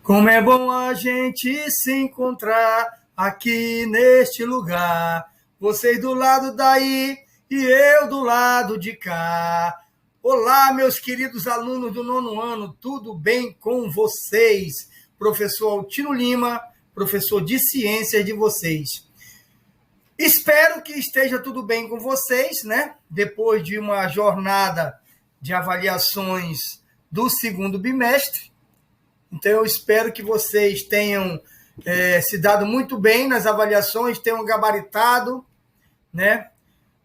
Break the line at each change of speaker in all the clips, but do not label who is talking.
Como é bom a gente se encontrar aqui neste lugar. Vocês do lado daí e eu do lado de cá. Olá, meus queridos alunos do nono ano, tudo bem com vocês? Professor Altino Lima, professor de ciências de vocês. Espero que esteja tudo bem com vocês, né? Depois de uma jornada de avaliações do segundo bimestre. Então, eu espero que vocês tenham se dado muito bem nas avaliações, tenham gabaritado, né?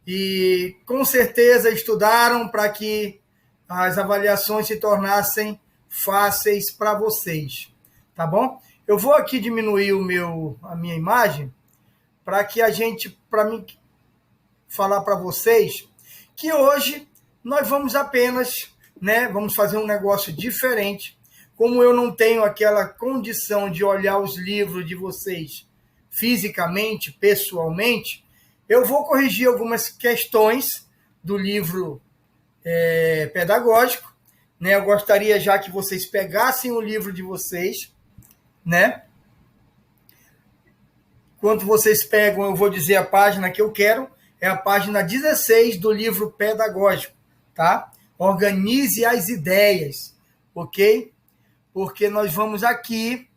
E, com certeza, estudaram para que as avaliações se tornassem fáceis para vocês, tá bom? Eu vou aqui diminuir a minha imagem para mim falar para vocês que hoje nós vamos apenas, né? Vamos fazer um negócio diferente. Como eu não tenho aquela condição de olhar os livros de vocês fisicamente, pessoalmente, eu vou corrigir algumas questões do livro pedagógico, né? Eu gostaria já que vocês pegassem o livro de vocês, né? Enquanto vocês pegam, eu vou dizer a página que eu quero, é a página 16 do livro pedagógico, tá? Organize as ideias, ok? Porque nós vamos aqui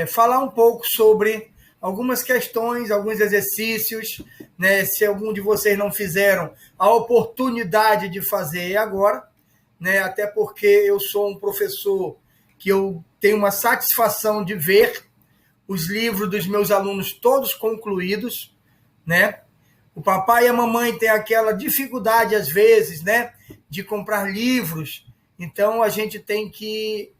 falar um pouco sobre algumas questões, alguns exercícios, né? Se algum de vocês não fizeram, a oportunidade de fazer agora, né? Até porque eu sou um professor que eu tenho uma satisfação de ver os livros dos meus alunos todos concluídos, né? O papai e a mamãe têm aquela dificuldade, às vezes, né? De comprar livros. Então, a gente tem que,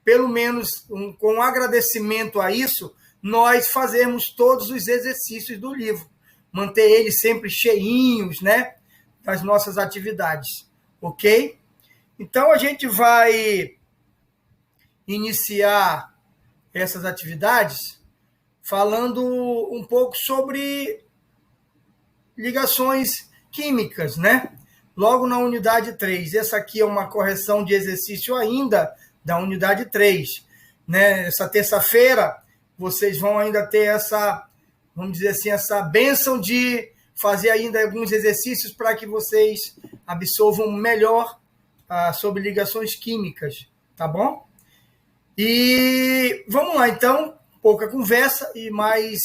pelo menos com agradecimento a isso, nós fazermos todos os exercícios do livro. Manter eles sempre cheinhos, né? Das nossas atividades, ok? Então, a gente vai iniciar essas atividades falando um pouco sobre ligações químicas, né? Logo na unidade 3. Essa aqui é uma correção de exercício ainda da unidade 3. Né? Essa terça-feira, vocês vão ainda ter essa, vamos dizer assim, essa bênção de fazer ainda alguns exercícios para que vocês absorvam melhor sobre ligações químicas, tá bom? E vamos lá, então, pouca conversa e mais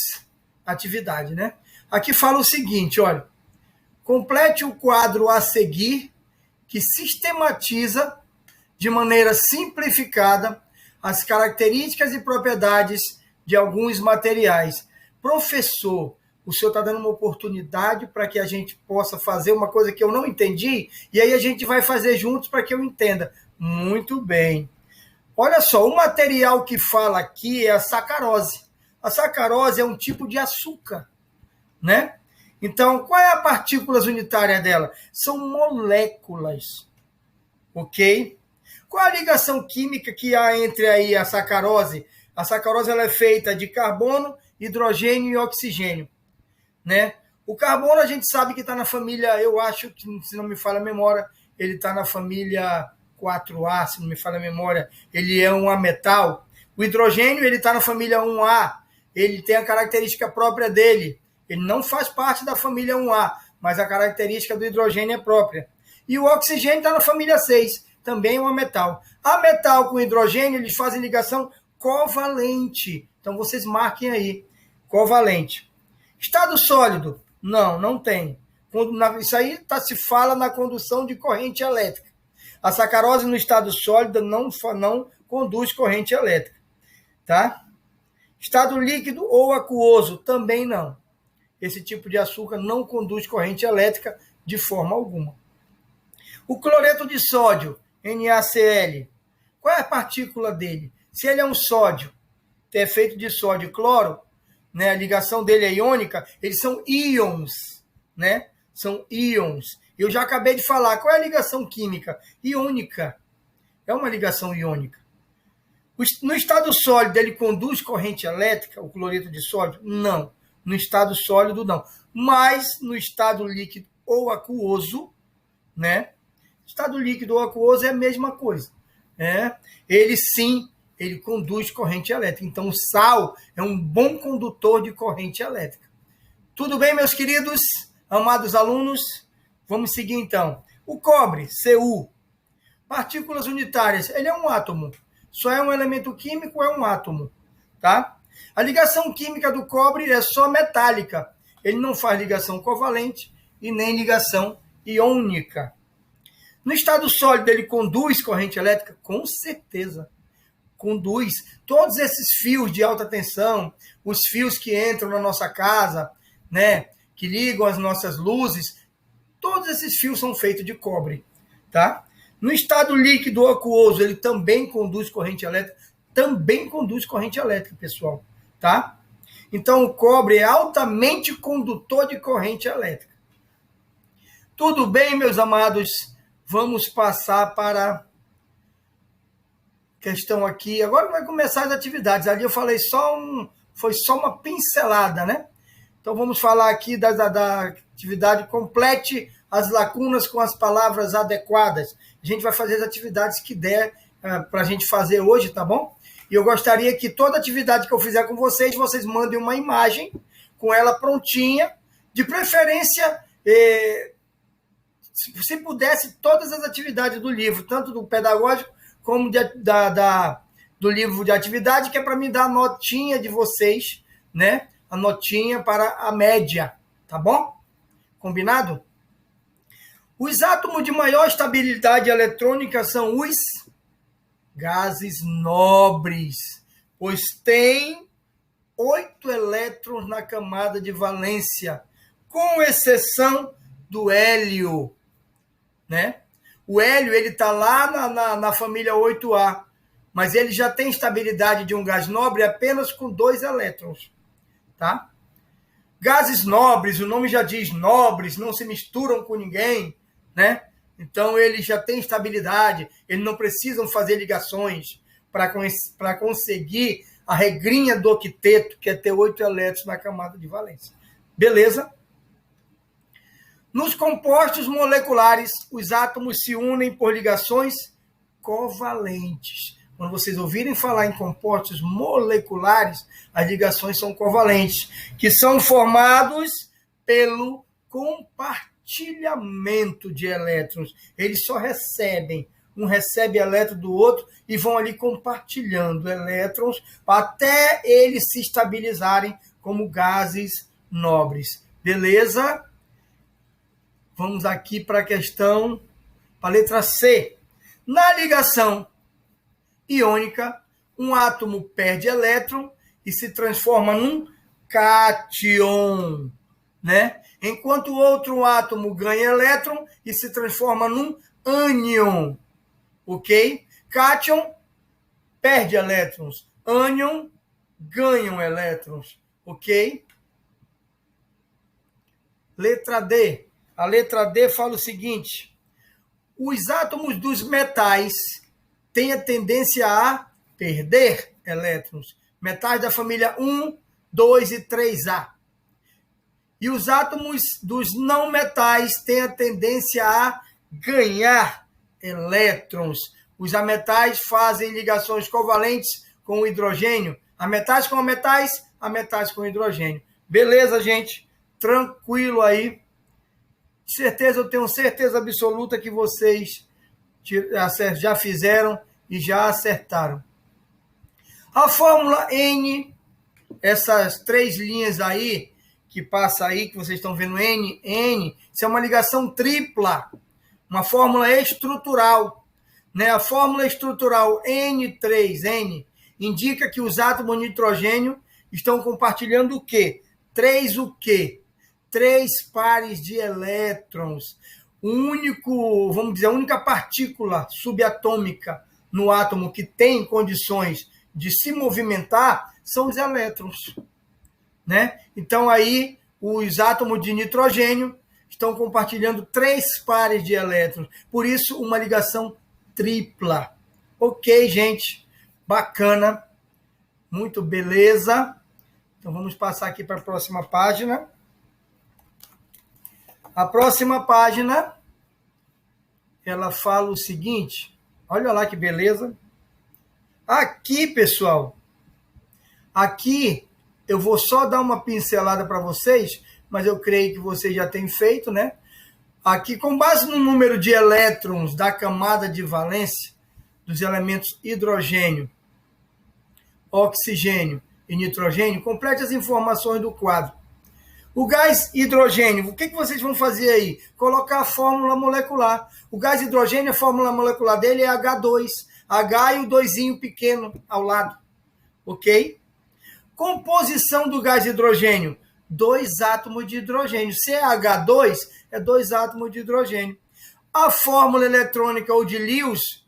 atividade, né? Aqui fala o seguinte, olha, complete o quadro a seguir, que sistematiza de maneira simplificada as características e propriedades de alguns materiais. Professor, o senhor está dando uma oportunidade para que a gente possa fazer uma coisa que eu não entendi, e aí a gente vai fazer juntos para que eu entenda. Muito bem. Olha só, o material que fala aqui é a sacarose. A sacarose é um tipo de açúcar, né? Então, qual é a partícula unitária dela? São moléculas, ok? Qual a ligação química que há entre aí a sacarose? A sacarose ela é feita de carbono, hidrogênio e oxigênio, né? O carbono a gente sabe que está na família, eu acho que, se não me falha a memória, ele está na família 4A, se não me falha a memória, ele é um ametal. O hidrogênio ele está na família 1A, ele tem a característica própria dele. Ele não faz parte da família 1A, mas a característica do hidrogênio é própria. E o oxigênio está na família 6, também é um metal. A metal com hidrogênio, eles fazem ligação covalente. Então, vocês marquem aí, covalente. Estado sólido? Não, não tem. Isso aí se fala na condução de corrente elétrica. A sacarose no estado sólido não conduz corrente elétrica. Tá? Estado líquido ou aquoso? Também não. Esse tipo de açúcar não conduz corrente elétrica de forma alguma. O cloreto de sódio, NaCl, qual é a partícula dele? Se ele é um sódio, é feito de sódio e cloro, né, a ligação dele é iônica, eles são íons, né? São íons. Eu já acabei de falar, qual é a ligação química? Iônica. É uma ligação iônica. No estado sólido, ele conduz corrente elétrica, o cloreto de sódio? Não. No estado sólido, não. Mas no estado líquido ou aquoso, né? Estado líquido ou aquoso é a mesma coisa. ele sim, ele conduz corrente elétrica. Então, o sal é um bom condutor de corrente elétrica. Tudo bem, meus queridos, amados alunos? Vamos seguir, então. O cobre, Cu, partículas unitárias, ele é um átomo. Só é um elemento químico, é um átomo, tá? A ligação química do cobre é só metálica. Ele não faz ligação covalente e nem ligação iônica. No estado sólido, ele conduz corrente elétrica? Com certeza. Conduz. Todos esses fios de alta tensão, os fios que entram na nossa casa, né, que ligam as nossas luzes, todos esses fios são feitos de cobre, tá? No estado líquido ou aquoso, ele também conduz corrente elétrica, pessoal, tá? Então, o cobre é altamente condutor de corrente elétrica. Tudo bem, meus amados? Vamos passar para a questão aqui. Agora vai começar as atividades. Ali eu falei foi só uma pincelada, né? Então, vamos falar aqui da atividade complete as lacunas com as palavras adequadas. A gente vai fazer as atividades que der para a gente fazer hoje, tá bom? E eu gostaria que toda atividade que eu fizer com vocês mandem uma imagem com ela prontinha, de preferência, se pudesse, todas as atividades do livro, tanto do pedagógico como do livro de atividade, que é para me dar a notinha de vocês, né? A notinha para a média, tá bom? Combinado? Os átomos de maior estabilidade eletrônica são os gases nobres, pois tem 8 elétrons na camada de valência, com exceção do hélio, né? O hélio, ele está lá na família 8A, mas ele já tem estabilidade de um gás nobre apenas com 2 elétrons, tá? Gases nobres, o nome já diz nobres, não se misturam com ninguém, né? Então, eles já têm estabilidade, eles não precisam fazer ligações para conseguir a regrinha do octeto, que é ter 8 elétrons na camada de valência. Beleza? Nos compostos moleculares, os átomos se unem por ligações covalentes. Quando vocês ouvirem falar em compostos moleculares, as ligações são covalentes, que são formados pelo compartilhamento de elétrons. Eles só recebem, um recebe elétron do outro e vão ali compartilhando elétrons até eles se estabilizarem como gases nobres. Beleza? Vamos aqui para a questão, para a letra C. Na ligação iônica, um átomo perde elétron e se transforma num cátion, né? Enquanto o outro átomo ganha elétron e se transforma num ânion, ok? Cátion perde elétrons, ânion ganham elétrons, ok? Letra D. A letra D fala o seguinte: os átomos dos metais têm a tendência a perder elétrons. Metais da família 1, 2 e 3A. E os átomos dos não metais têm a tendência a ganhar elétrons. Os ametais fazem ligações covalentes com o hidrogênio. Ametais com ametais, ametais com hidrogênio. Beleza, gente? Tranquilo aí. Eu tenho certeza absoluta que vocês já fizeram e já acertaram. A fórmula N, essas 3 linhas aí, que passa aí, que vocês estão vendo N, isso é uma ligação tripla, uma fórmula estrutural, né? A fórmula estrutural N3N indica que os átomos de nitrogênio estão compartilhando o quê? 3 o quê? 3 pares de elétrons. A única partícula subatômica no átomo que tem condições de se movimentar são os elétrons, né? Então, aí, os átomos de nitrogênio estão compartilhando 3 pares de elétrons. Por isso, uma ligação tripla. Ok, gente? Bacana. Muito beleza. Então, vamos passar aqui para a próxima página. A próxima página, ela fala o seguinte: Olha lá que beleza. Aqui, pessoal, aqui eu vou só dar uma pincelada para vocês, mas eu creio que vocês já têm feito, né? Aqui, com base no número de elétrons da camada de valência dos elementos hidrogênio, oxigênio e nitrogênio, complete as informações do quadro. O gás hidrogênio, o que vocês vão fazer aí? Colocar a fórmula molecular. O gás hidrogênio, a fórmula molecular dele é H2. H e o doisinho pequeno ao lado. Ok? Composição do gás hidrogênio. 2 átomos de hidrogênio. Se é H2, é 2 átomos de hidrogênio. A fórmula eletrônica ou de Lewis,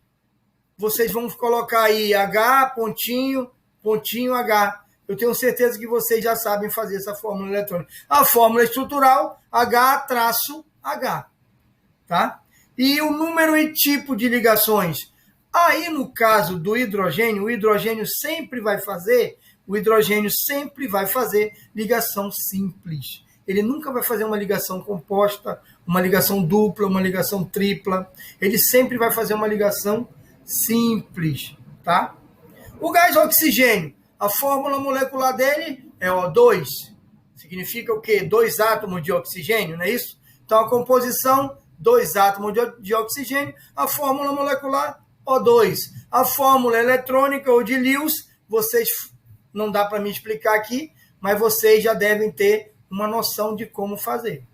vocês vão colocar aí H, pontinho, pontinho, H. Eu tenho certeza que vocês já sabem fazer essa fórmula eletrônica. A fórmula estrutural, H-H. Tá? E o número e tipo de ligações. Aí, no caso do hidrogênio, o hidrogênio sempre vai fazer ligação simples. Ele nunca vai fazer uma ligação composta, uma ligação dupla, uma ligação tripla. Ele sempre vai fazer uma ligação simples, tá? O gás oxigênio, a fórmula molecular dele é O2. Significa o quê? 2 átomos de oxigênio, não é isso? Então, a composição, 2 átomos de oxigênio, a fórmula molecular, O2. A fórmula eletrônica ou de Lewis, vocês, não dá para me explicar aqui, mas vocês já devem ter uma noção de como fazer.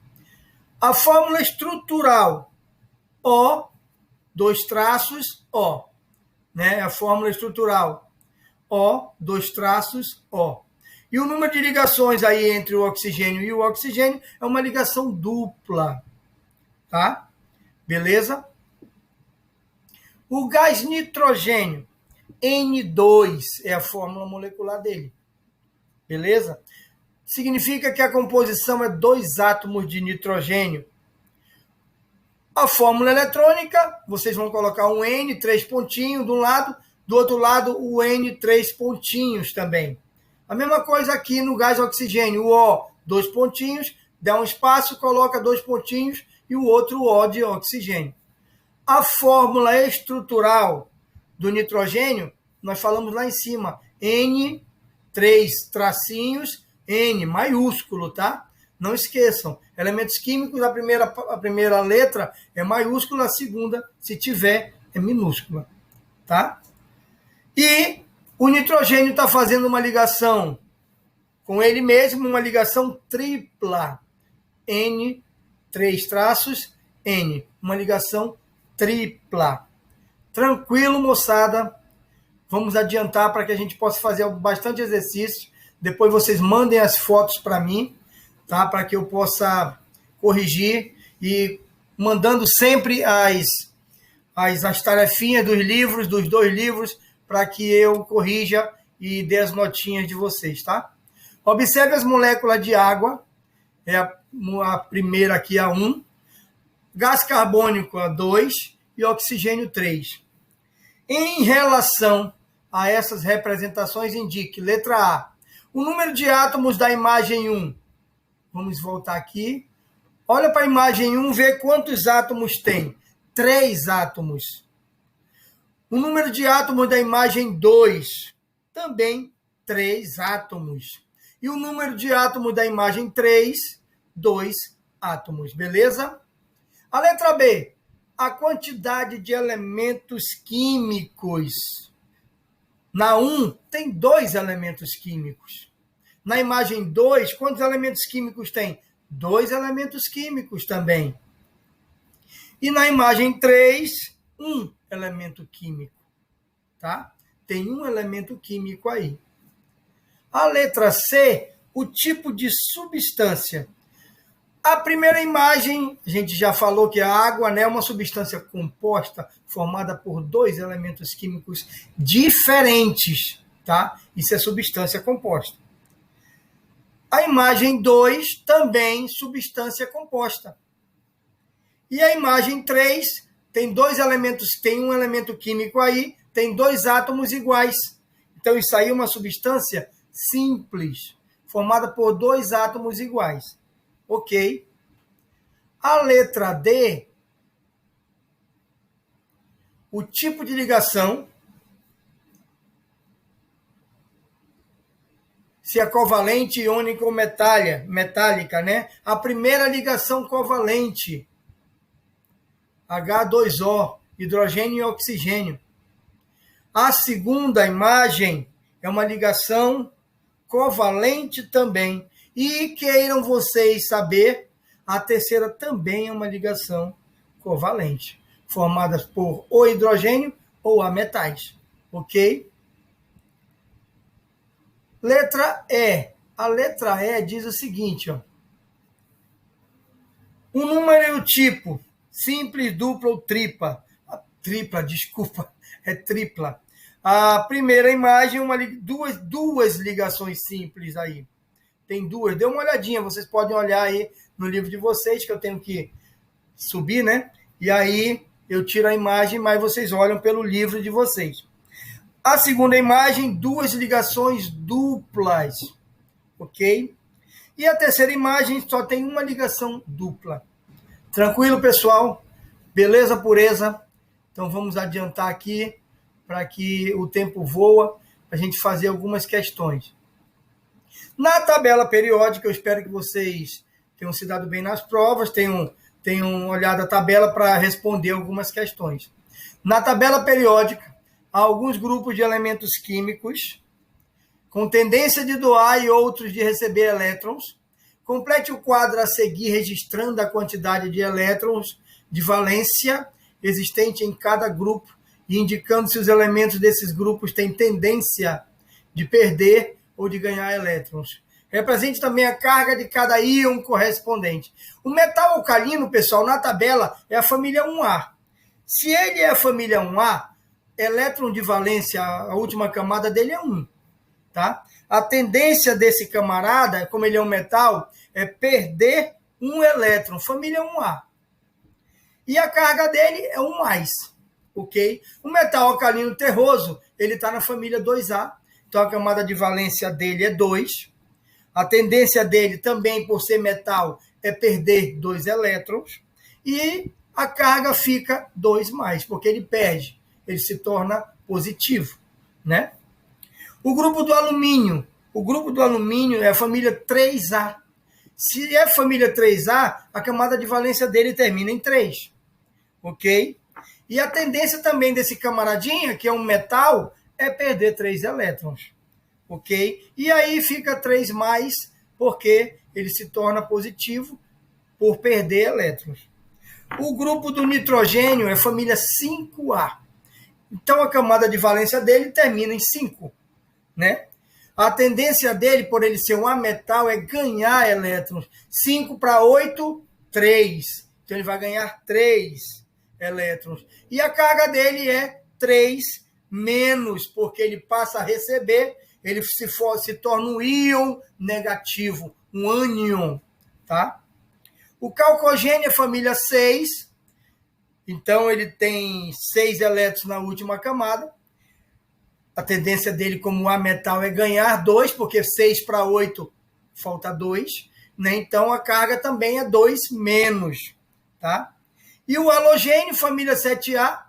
A fórmula estrutural, O, 2 traços, O. Né? A fórmula estrutural, O, 2 traços, O. E o número de ligações aí entre o oxigênio e o oxigênio é uma ligação dupla. Tá? Beleza? O gás nitrogênio, N2, é a fórmula molecular dele. Beleza? Significa que a composição é 2 átomos de nitrogênio. A fórmula eletrônica, vocês vão colocar um N, 3 pontinhos de um lado, do outro lado o N, 3 pontinhos também. A mesma coisa aqui no gás oxigênio, o O, 2 pontinhos, dá um espaço, coloca 2 pontinhos e o outro O de oxigênio. A fórmula estrutural do nitrogênio, nós falamos lá em cima, N, 3 tracinhos, N, maiúsculo, tá? Não esqueçam, elementos químicos, a primeira letra é maiúscula, a segunda, se tiver, é minúscula, tá? E o nitrogênio está fazendo uma ligação com ele mesmo, uma ligação tripla. N, 3 traços, N, uma ligação tripla. Tranquilo, moçada? Vamos adiantar para que a gente possa fazer bastante exercício. Depois vocês mandem as fotos para mim, tá? Para que eu possa corrigir e mandando sempre as tarefinhas dos livros, dos 2 livros, para que eu corrija e dê as notinhas de vocês, tá? Observe as moléculas de água, é a primeira aqui, a 1, gás carbônico, a 2, e oxigênio, 3. Em relação a essas representações, indique, letra A, o número de átomos da imagem 1. Vamos voltar aqui. Olha para a imagem 1, vê quantos átomos tem. 3 átomos. O número de átomos da imagem 2, também 3 átomos. E o número de átomos da imagem 3, 2 átomos, beleza? A letra B, a quantidade de elementos químicos. Na 1, tem 2 elementos químicos. Na imagem 2, quantos elementos químicos tem? 2 elementos químicos também. E na imagem 3, 1 elemento químico. Tá? Tem 1 elemento químico aí. A letra C, o tipo de substância. A primeira imagem, a gente já falou que a água, né, é uma substância composta formada por 2 elementos químicos diferentes. Tá? Isso é substância composta. A imagem 2, também substância composta. E a imagem 3, tem 2 elementos, tem 1 elemento químico aí, tem 2 átomos iguais. Então, isso aí é uma substância simples, formada por 2 átomos iguais. Ok? A letra D, o tipo de ligação, se é covalente, iônica ou metálica, né? A primeira ligação covalente, H2O, hidrogênio e oxigênio. A segunda imagem é uma ligação covalente também. E queiram vocês saber, a terceira também é uma ligação covalente, formada por ou hidrogênio ou a metais, ok? Letra E. A letra E diz o seguinte, ó. O número e o tipo, simples, dupla ou tripla. Desculpa, é tripla. A primeira imagem, duas ligações simples aí. Tem duas, dê uma olhadinha, vocês podem olhar aí no livro de vocês, que eu tenho que subir, né? E aí eu tiro a imagem, mas vocês olham pelo livro de vocês. A segunda imagem, duas ligações duplas, ok? E a terceira imagem só tem uma ligação dupla. Tranquilo, pessoal? Beleza, pureza? Então vamos adiantar aqui para que o tempo voa, para a gente fazer algumas questões. Na tabela periódica, eu espero que vocês tenham se dado bem nas provas, tenham olhado a tabela para responder algumas questões. Na tabela periódica, há alguns grupos de elementos químicos com tendência de doar e outros de receber elétrons. Complete o quadro a seguir registrando a quantidade de elétrons de valência existente em cada grupo e indicando se os elementos desses grupos têm tendência de perder ou de ganhar elétrons. Represente também a carga de cada íon correspondente. O metal alcalino, pessoal, na tabela é a família 1A. Se ele é a família 1A, elétron de valência, a última camada dele é 1. Tá? A tendência desse camarada, como ele é um metal, é perder um elétron, família 1A. E a carga dele é 1+, ok? O metal alcalino terroso, ele está na família 2A, então a camada de valência dele é 2. A tendência dele também, por ser metal, é perder 2 elétrons. E a carga fica 2+, porque ele perde, ele se torna positivo, né? O grupo do alumínio é a família 3A. Se é família 3A, a camada de valência dele termina em 3, ok? E a tendência também desse camaradinha, que é um metal, é perder 3 elétrons, ok? E aí fica 3+, porque ele se torna positivo por perder elétrons. O grupo do nitrogênio é família 5A. Então a camada de valência dele termina em 5, né? A tendência dele, por ele ser um ametal, é ganhar elétrons. 5 para 8, 3. Então ele vai ganhar 3 elétrons. E a carga dele é 3 menos, porque ele passa a receber, ele se torna um íon negativo, um ânion, tá? O calcogênio é família 6, então ele tem 6 elétrons na última camada. A tendência dele como ametal é ganhar 2, porque 6 para 8 falta 2, né? Então a carga também é 2 menos, tá? E o halogênio, família 7A,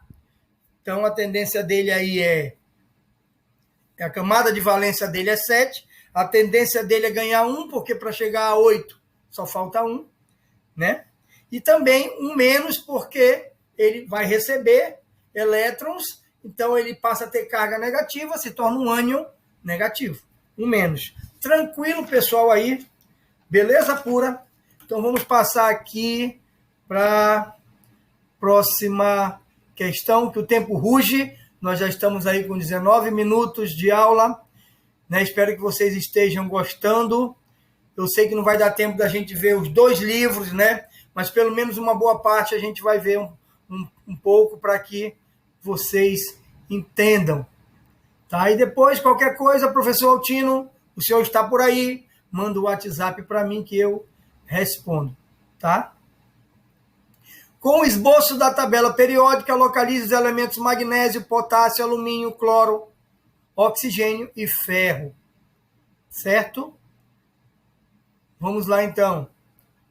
então a tendência dele aí a camada de valência dele é 7, a tendência dele é ganhar 1, porque para chegar a 8 só falta 1, né? E também 1 menos, porque ele vai receber elétrons, então ele passa a ter carga negativa, se torna um ânion negativo, 1 menos. Tranquilo, pessoal, aí? Beleza pura? Então vamos passar aqui para a próxima questão, que o tempo ruge. Nós já estamos aí com 19 minutos de aula, né? Espero que vocês estejam gostando. Eu sei que não vai dar tempo da gente ver os 2 livros, né? Mas pelo menos uma boa parte a gente vai ver um pouco para que vocês entendam. Tá? E depois, qualquer coisa, professor Altino, o senhor está por aí, manda o WhatsApp para mim que eu respondo. Tá? Com o esboço da tabela periódica, localize os elementos magnésio, potássio, alumínio, cloro, oxigênio e ferro. Certo? Vamos lá, então.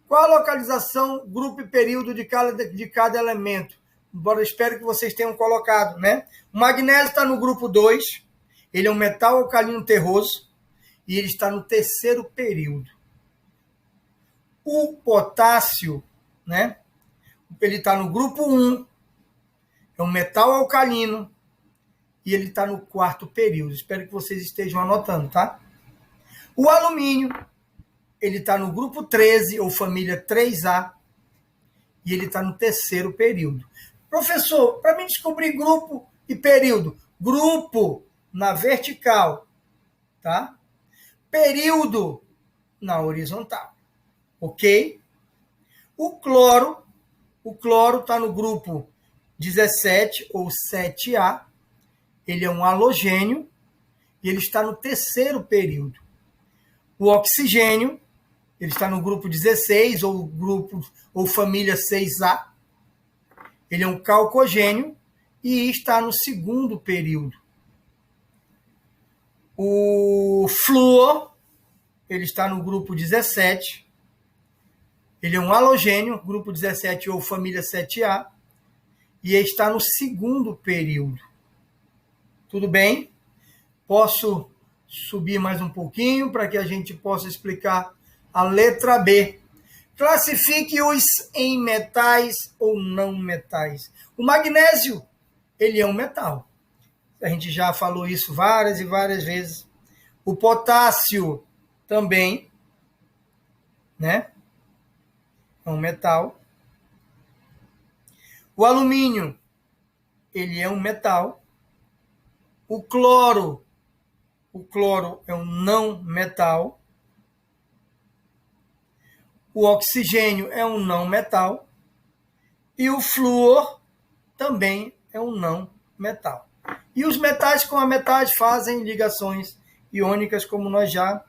Qual a localização, grupo e período de cada elemento? embora eu espero que vocês tenham colocado, né? O magnésio está no grupo 2, ele é um metal alcalino terroso e ele está no terceiro período. O potássio, né? Ele está no grupo 1, é um metal alcalino e ele está no quarto período. Espero que vocês estejam anotando, tá? O alumínio, ele está no grupo 13, ou família 3A, e ele está no terceiro período. Professor, para mim descobrir grupo e período, grupo na vertical, tá? Período na horizontal, ok? O cloro está no grupo 17 ou 7A, ele é um halogênio e ele está no terceiro período. O oxigênio, ele está no grupo 16 ou família 6A, ele é um calcogênio e está no segundo período. O flúor, ele está no grupo 17, ele é um halogênio, grupo 17 ou família 7A, e está no segundo período. Tudo bem? Posso subir mais um pouquinho para que a gente possa explicar a letra B. Classifique-os em metais ou não metais. O magnésio, ele é um metal. A gente já falou isso várias e várias vezes. O potássio também, né? É um metal. O alumínio, ele é um metal. O cloro é um não metal. O oxigênio é um não metal. E o flúor também é um não metal. E os metais com a metais fazem ligações iônicas, como nós já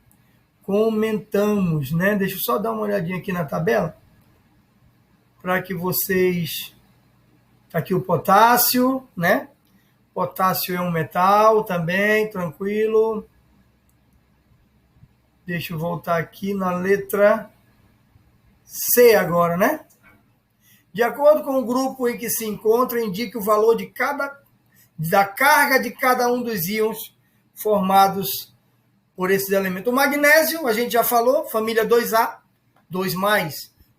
comentamos, né? Deixa eu só dar uma olhadinha aqui na tabela, para que vocês... Aqui o potássio, né? Potássio é um metal também, tranquilo. Deixa eu voltar aqui na letra C agora, né? De acordo com o grupo em que se encontra, indique o valor da carga de cada um dos íons formados por esses elementos. O magnésio, a gente já falou, família 2A, 2+.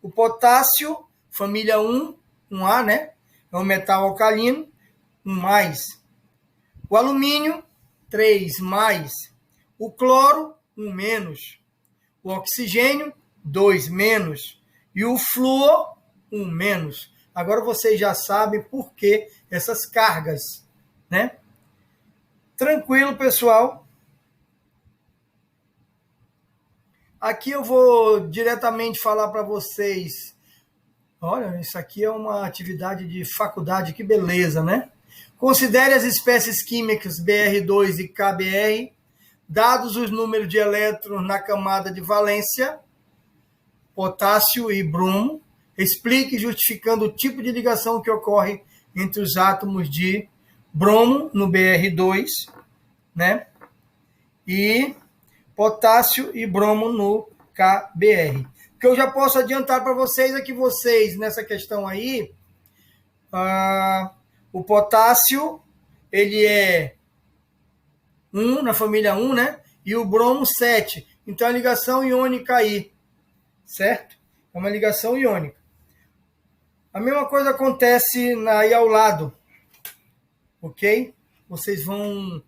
O potássio, família 1, 1A, né? É um metal alcalino, 1+. O alumínio, 3+. O cloro, 1-. O oxigênio, 2-. E o flúor, 1-. Agora vocês já sabem por que essas cargas, né? Tranquilo, pessoal. Aqui eu vou diretamente falar para vocês. Olha, isso aqui é uma atividade de faculdade, que beleza, né? Considere as espécies químicas BR2 e KBr, dados os números de elétrons na camada de valência, potássio e bromo. Explique justificando o tipo de ligação que ocorre entre os átomos de bromo no BR2, né? E potássio e bromo no KBr. O que eu já posso adiantar para vocês é que vocês, nessa questão aí, o potássio, ele é 1, na família 1, né? E o bromo 7. Então, a ligação iônica aí, certo? É uma ligação iônica. A mesma coisa acontece aí ao lado, ok? Vocês vão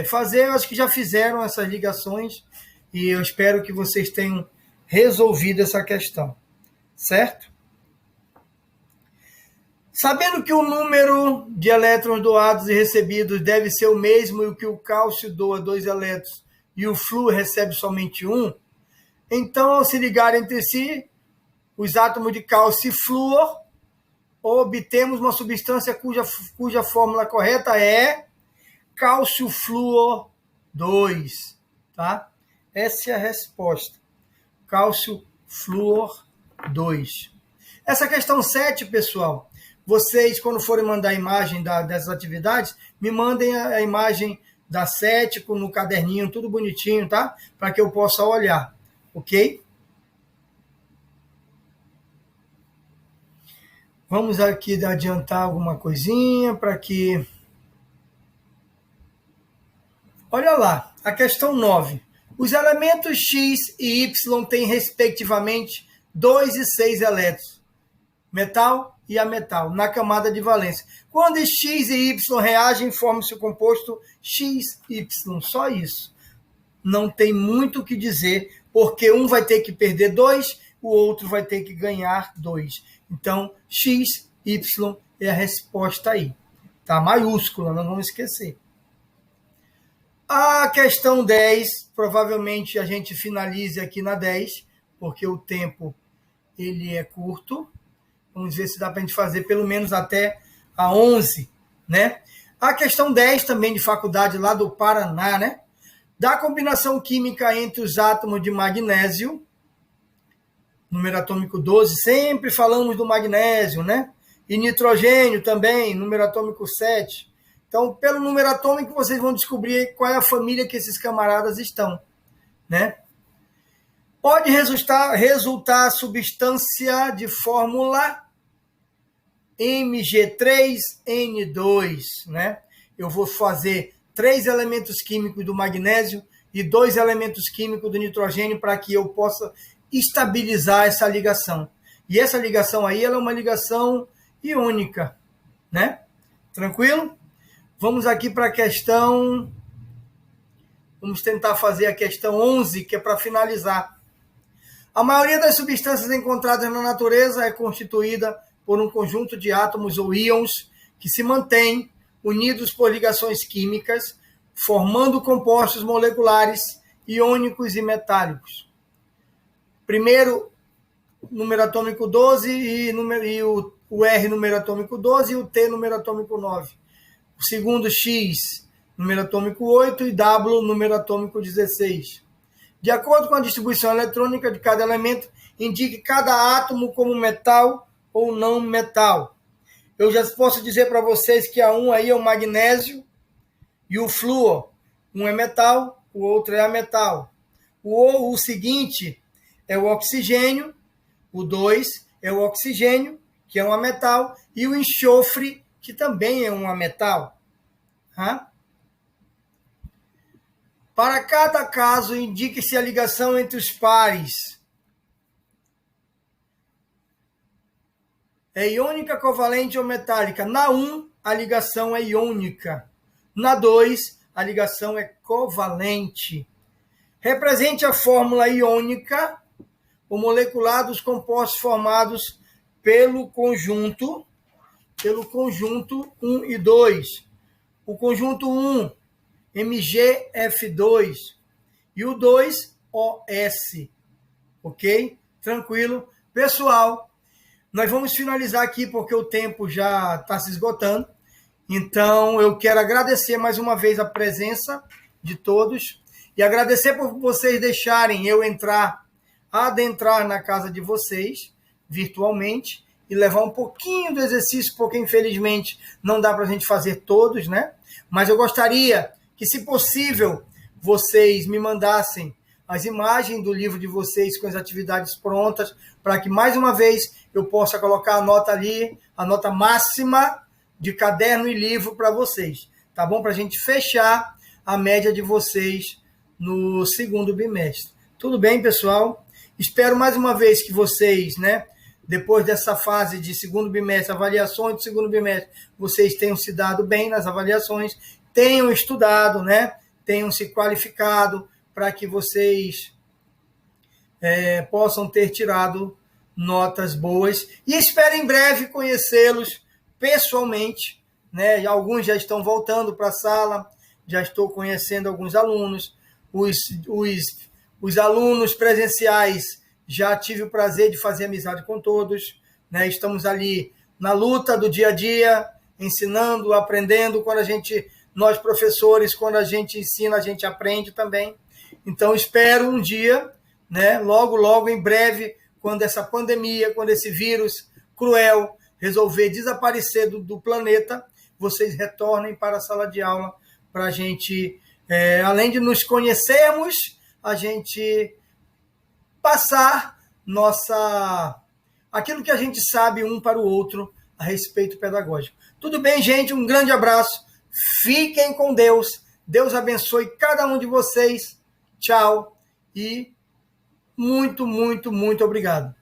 fazer, eu acho que já fizeram essas ligações, e eu espero que vocês tenham resolvido essa questão, certo? Sabendo que o número de elétrons doados e recebidos deve ser o mesmo e que o cálcio doa 2 elétrons e o flúor recebe somente 1, então, ao se ligar entre si, os átomos de cálcio e flúor, obtemos uma substância cuja fórmula correta é cálcio flúor 2, tá? Essa é a resposta. Cálcio flúor 2. Essa questão 7, pessoal, vocês, quando forem mandar a imagem dessas atividades, me mandem a imagem da 7 no caderninho, tudo bonitinho, tá? Para que eu possa olhar, ok? Vamos aqui adiantar alguma coisinha para que... Olha lá, a questão 9. Os elementos X e Y têm, respectivamente, 2 e 6 elétrons, metal e ametal, na camada de valência. Quando X e Y reagem, forma-se o composto XY. Só isso. Não tem muito o que dizer, porque um vai ter que perder 2, o outro vai ter que ganhar 2. Então, X, Y é a resposta aí. Tá? Maiúscula, não vamos esquecer. A questão 10, provavelmente a gente finalize aqui na 10, porque o tempo ele é curto. Vamos ver se dá para a gente fazer pelo menos até a 11, né? A questão 10 também de faculdade lá do Paraná, né? Da combinação química entre os átomos de magnésio, número atômico 12, sempre falamos do magnésio, né? E nitrogênio também, número atômico 7. Então, pelo número atômico, vocês vão descobrir qual é a família que esses camaradas estão, né? Pode resultar a substância de fórmula Mg3N2, né? Eu vou fazer 3 elementos químicos do magnésio e 2 elementos químicos do nitrogênio para que eu possa estabilizar essa ligação. E essa ligação aí, ela é uma ligação iônica, né? Tranquilo? Vamos aqui para a questão... Vamos tentar fazer a questão 11, que é para finalizar. A maioria das substâncias encontradas na natureza é constituída por um conjunto de átomos ou íons que se mantêm unidos por ligações químicas, formando compostos moleculares iônicos e metálicos. Primeiro, número atômico 12 e o R, número atômico 12, e o T, número atômico 9. O segundo, X, número atômico 8, e W, número atômico 16. De acordo com a distribuição eletrônica de cada elemento, indique cada átomo como metal ou não metal. Eu já posso dizer para vocês que a 1 aí é o magnésio e o flúor. Um é metal, o outro é ametal. O seguinte é o oxigênio, o 2 é o oxigênio, que é um ametal, e o enxofre, que também é um ametal. Para cada caso, indique-se a ligação entre os pares. É iônica, covalente ou metálica? Na 1, a ligação é iônica. Na 2, a ligação é covalente. Represente a fórmula iônica, o molecular dos compostos formados pelo conjunto 1 e 2. O conjunto 1, MgF2, e o 2, OS. Ok? Tranquilo? Pessoal, nós vamos finalizar aqui porque o tempo já está se esgotando. Então, eu quero agradecer mais uma vez a presença de todos e agradecer por vocês deixarem eu adentrar na casa de vocês virtualmente e levar um pouquinho do exercício, porque infelizmente não dá para a gente fazer todos, né? Mas eu gostaria que, se possível, vocês me mandassem as imagens do livro de vocês com as atividades prontas, para que, mais uma vez, eu possa colocar a nota ali, a nota máxima de caderno e livro para vocês, tá bom? Para a gente fechar a média de vocês no segundo bimestre. Tudo bem, pessoal? Espero mais uma vez que vocês, né, depois dessa fase de segundo bimestre, avaliações do segundo bimestre, vocês tenham se dado bem nas avaliações, tenham estudado, né, tenham se qualificado para que vocês possam ter tirado notas boas. E espero em breve conhecê-los pessoalmente, né? Alguns já estão voltando para a sala, já estou conhecendo alguns alunos. Os alunos presenciais, já tive o prazer de fazer amizade com todos, né? Estamos ali na luta do dia a dia, ensinando, aprendendo. Nós professores, quando a gente ensina, a gente aprende também. Então, espero um dia, né, logo, em breve, quando essa pandemia, quando esse vírus cruel resolver desaparecer do planeta, vocês retornem para a sala de aula para a gente, além de nos conhecermos, a gente passar aquilo que a gente sabe um para o outro, a respeito pedagógico. Tudo bem, gente? Um grande abraço. Fiquem com Deus. Deus abençoe cada um de vocês. Tchau e muito, muito, muito obrigado.